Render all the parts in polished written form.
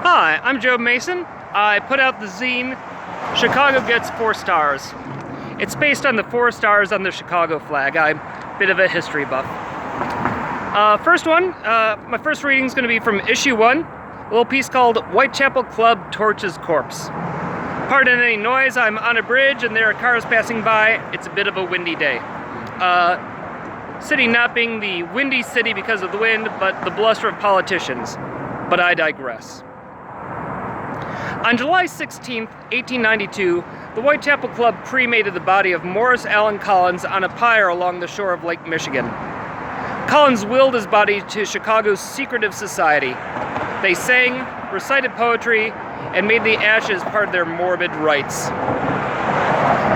Hi, I'm Joe Mason. I put out the zine Chicago Gets 4 Stars. It's based on the 4 stars on the Chicago flag. I'm a bit of a history buff. My first reading is going to be from issue 1, a little piece called Whitechapel Club Torches Corpse. Pardon any noise, I'm on a bridge and there are cars passing by. It's a bit of a windy day. City not being the windy city because of the wind, but the bluster of politicians. But I digress. On July 16, 1892, the Whitechapel Club cremated the body of Morris Allen Collins on a pyre along the shore of Lake Michigan. Collins willed his body to Chicago's secretive society. They sang, recited poetry, and made the ashes part of their morbid rites.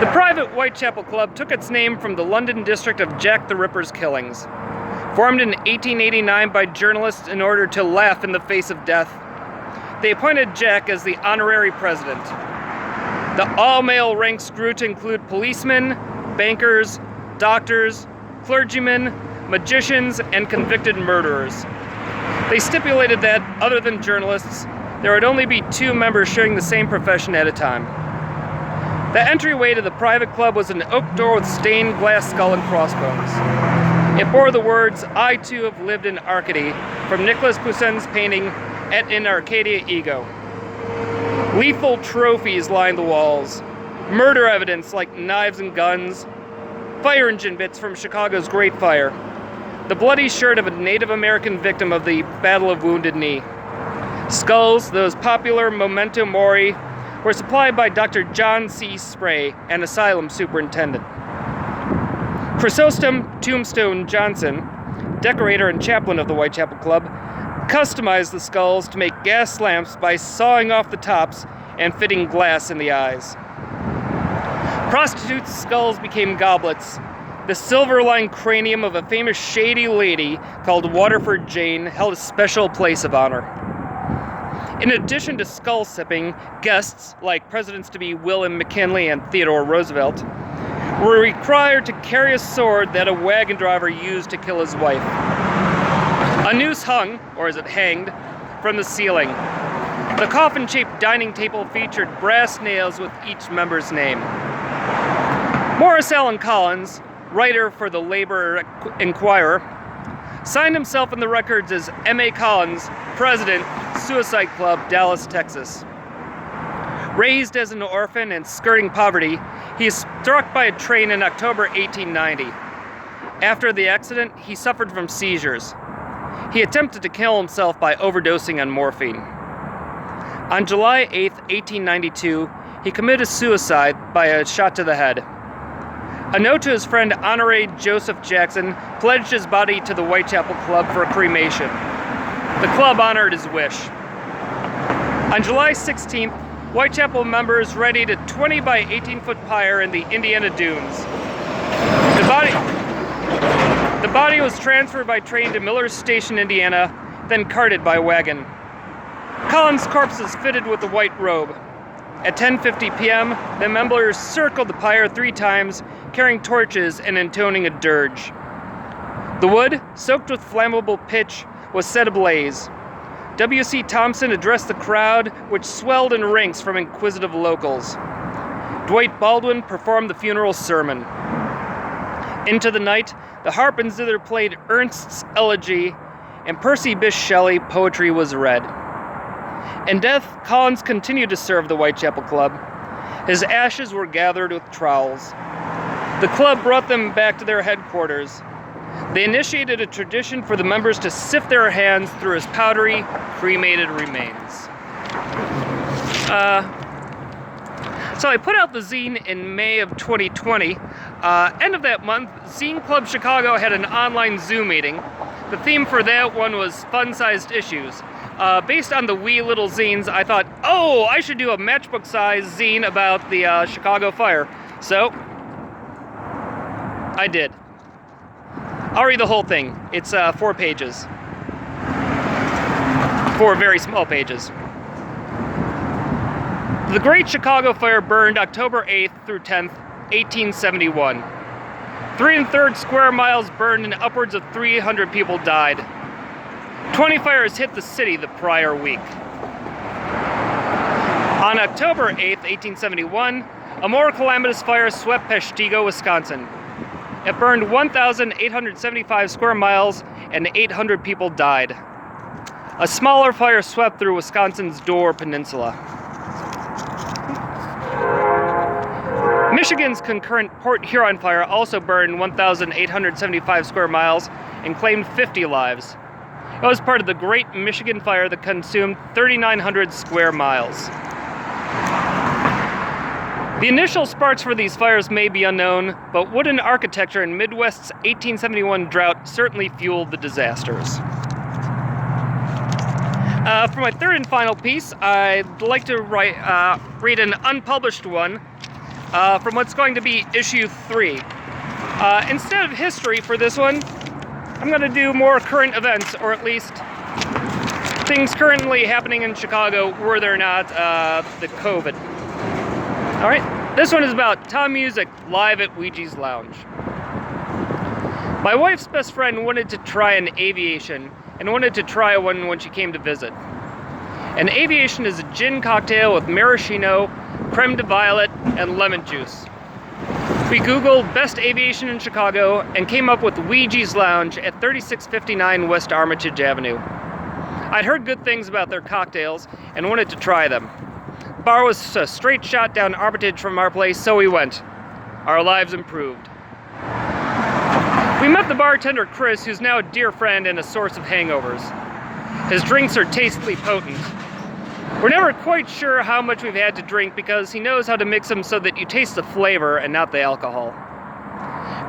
The private Whitechapel Club took its name from the London district of Jack the Ripper's killings. Formed in 1889 by journalists in order to laugh in the face of death, they appointed Jack as the honorary president. The all-male ranks grew to include policemen, bankers, doctors, clergymen, magicians, and convicted murderers. They stipulated that, other than journalists, there would only be 2 members sharing the same profession at a time. The entryway to the private club was an oak door with stained glass skull and crossbones. It bore the words, "I too have lived in Arcady," from Nicolas Poussin's painting Et in Arcadia Ego. Lethal trophies lined the walls. Murder evidence like knives and guns. Fire engine bits from Chicago's Great Fire. The bloody shirt of a Native American victim of the Battle of Wounded Knee. Skulls, those popular memento mori, were supplied by Dr. John C. Spray, an asylum superintendent. Chrysostom Tombstone Johnson, decorator and chaplain of the Whitechapel Club, customized the skulls to make gas lamps by sawing off the tops and fitting glass in the eyes. Prostitutes' skulls became goblets. The silver-lined cranium of a famous shady lady called Waterford Jane held a special place of honor. In addition to skull sipping, guests, like Presidents-to-be William McKinley and Theodore Roosevelt, were required to carry a sword that a wagon driver used to kill his wife. A noose hung, or is it hanged, from the ceiling. The coffin-shaped dining table featured brass nails with each member's name. Morris Allen Collins, writer for the Labor Enquirer, signed himself in the records as M.A. Collins, President, Suicide Club, Dallas, Texas. Raised as an orphan and skirting poverty, he is struck by a train in October 1890. After the accident, he suffered from seizures. He attempted to kill himself by overdosing on morphine. On July 8, 1892, he committed suicide by a shot to the head. A note to his friend Honoré Joseph Jackson pledged his body to the Whitechapel Club for cremation. The club honored his wish. On July 16th, Whitechapel members readied a 20 by 18-foot pyre in the Indiana Dunes. The body was transferred by train to Miller's Station, Indiana, then carted by wagon. Collins' corpse is fitted with a white robe. At 10:50 p.m., the members circled the pyre 3 times, carrying torches and intoning a dirge. The wood, soaked with flammable pitch, was set ablaze. W.C. Thompson addressed the crowd, which swelled in ranks from inquisitive locals. Dwight Baldwin performed the funeral sermon. Into the night, the harp and zither played Ernst's Elegy, and Percy Bysshe Shelley poetry was read. In death, Collins continued to serve the Whitechapel Club. His ashes were gathered with trowels. The club brought them back to their headquarters. They initiated a tradition for the members to sift their hands through his powdery, cremated remains. So I put out the zine in May of 2020. End of that month, Zine Club Chicago had an online Zoom meeting. The theme for that one was fun-sized issues. Based on the wee little zines, I thought, oh, I should do a matchbook-sized zine about the Chicago fire. So, I did. I'll read the whole thing. It's 4 pages. 4 very small pages. The Great Chicago Fire burned October 8th through 10th, 1871. 3 1/3 square miles burned and upwards of 300 people died. 20 fires hit the city the prior week. On October 8th, 1871, a more calamitous fire swept Peshtigo, Wisconsin. It burned 1,875 square miles and 800 people died. A smaller fire swept through Wisconsin's Door Peninsula. Michigan's concurrent Port Huron fire also burned 1,875 square miles and claimed 50 lives. It was part of the Great Michigan Fire that consumed 3,900 square miles. The initial sparks for these fires may be unknown, but wooden architecture in Midwest's 1871 drought certainly fueled the disasters. For my third and final piece, I'd like to read an unpublished one from what's going to be issue 3. Instead of history for this one, I'm going to do more current events, or at least things currently happening in Chicago were there not the COVID. Alright, this one is about Tom Music live at Ouija's Lounge. My wife's best friend wanted to try an aviation and wanted to try one when she came to visit. An aviation is a gin cocktail with maraschino, creme de violet, and lemon juice. We Googled best aviation in Chicago and came up with Ouija's Lounge at 3659 West Armitage Avenue. I'd heard good things about their cocktails and wanted to try them. The bar was a straight shot down Armitage from our place, so we went. Our lives improved. We met the bartender Chris, who's now a dear friend and a source of hangovers. His drinks are tastefully potent. We're never quite sure how much we've had to drink because he knows how to mix them so that you taste the flavor and not the alcohol.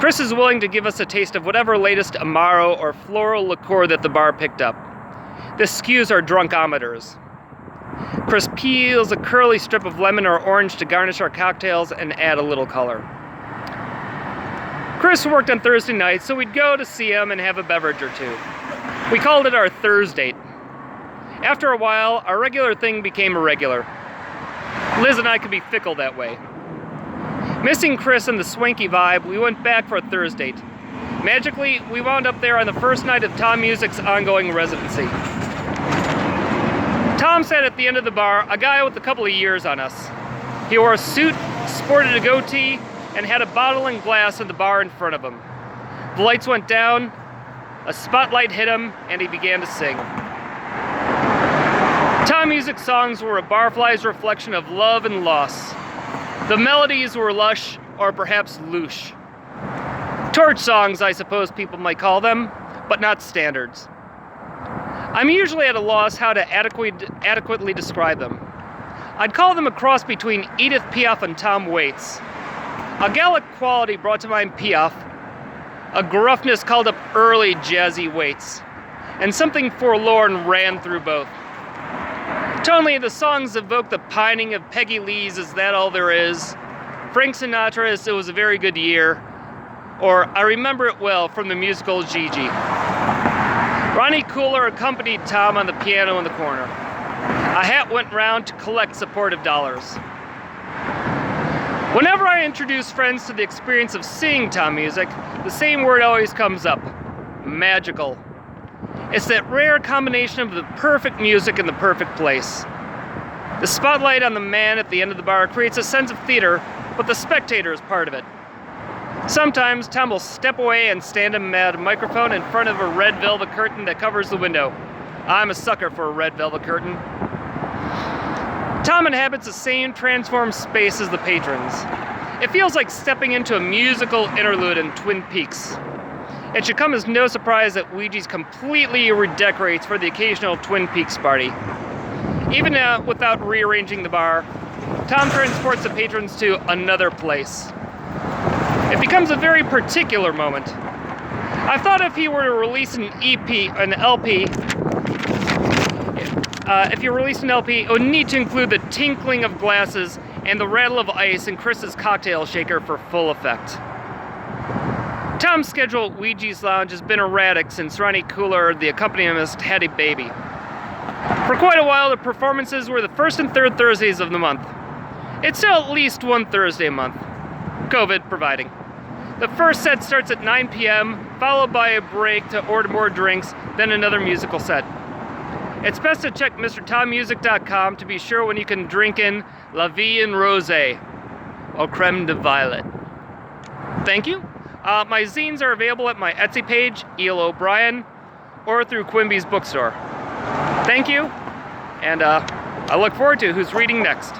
Chris is willing to give us a taste of whatever latest Amaro or floral liqueur that the bar picked up. This skews our drunkometers. Chris peels a curly strip of lemon or orange to garnish our cocktails and add a little color. Chris worked on Thursday night, so we'd go to see him and have a beverage or two. We called it our Thursdate. After a while, our regular thing became irregular. Liz and I could be fickle that way. Missing Chris and the swanky vibe, we went back for a Thursdate. Magically, we wound up there on the first night of Tom Music's ongoing residency. Tom sat at the end of the bar, a guy with a couple of years on us. He wore a suit, sported a goatee, and had a bottle and glass in the bar in front of him. The lights went down, a spotlight hit him, and he began to sing. Tom Music's songs were a barfly's reflection of love and loss. The melodies were lush, or perhaps louche. Torch songs, I suppose people might call them, but not standards. I'm usually at a loss how to adequately describe them. I'd call them a cross between Edith Piaf and Tom Waits. A Gallic quality brought to mind Piaf, a gruffness called up early jazzy Waits, and something forlorn ran through both. Tonally, the songs evoke the pining of Peggy Lee's Is That All There Is, Frank Sinatra's It Was a Very Good Year, or I Remember It Well from the musical Gigi. Ronnie Cooler accompanied Tom on the piano in the corner. A hat went round to collect supportive dollars. Whenever I introduce friends to the experience of seeing Tom Music, the same word always comes up: magical. It's that rare combination of the perfect music in the perfect place. The spotlight on the man at the end of the bar creates a sense of theater, but the spectator is part of it. Sometimes Tom will step away and stand at a microphone in front of a red velvet curtain that covers the window. I'm a sucker for a red velvet curtain. Tom inhabits the same transformed space as the patrons. It feels like stepping into a musical interlude in Twin Peaks. It should come as no surprise that Ouija's completely redecorates for the occasional Twin Peaks party. Even without rearranging the bar, Tom transports the patrons to another place. It becomes a very particular moment. I thought if he were to release an LP, it would need to include the tinkling of glasses and the rattle of ice in Chris's cocktail shaker for full effect. Tom's schedule at Ouija's Lounge has been erratic since Ronnie Cooler, the accompanist, had a baby. For quite a while, the performances were the first and third Thursdays of the month. It's still at least one Thursday a month, COVID providing. The first set starts at 9 p.m., followed by a break to order more drinks, then another musical set. It's best to check MrTomMusic.com to be sure when you can drink in La Vie en Rosé or Creme de Violet. Thank you. My zines are available at my Etsy page, E.L. O'Brien, or through Quimby's bookstore. Thank you, and I look forward to who's reading next.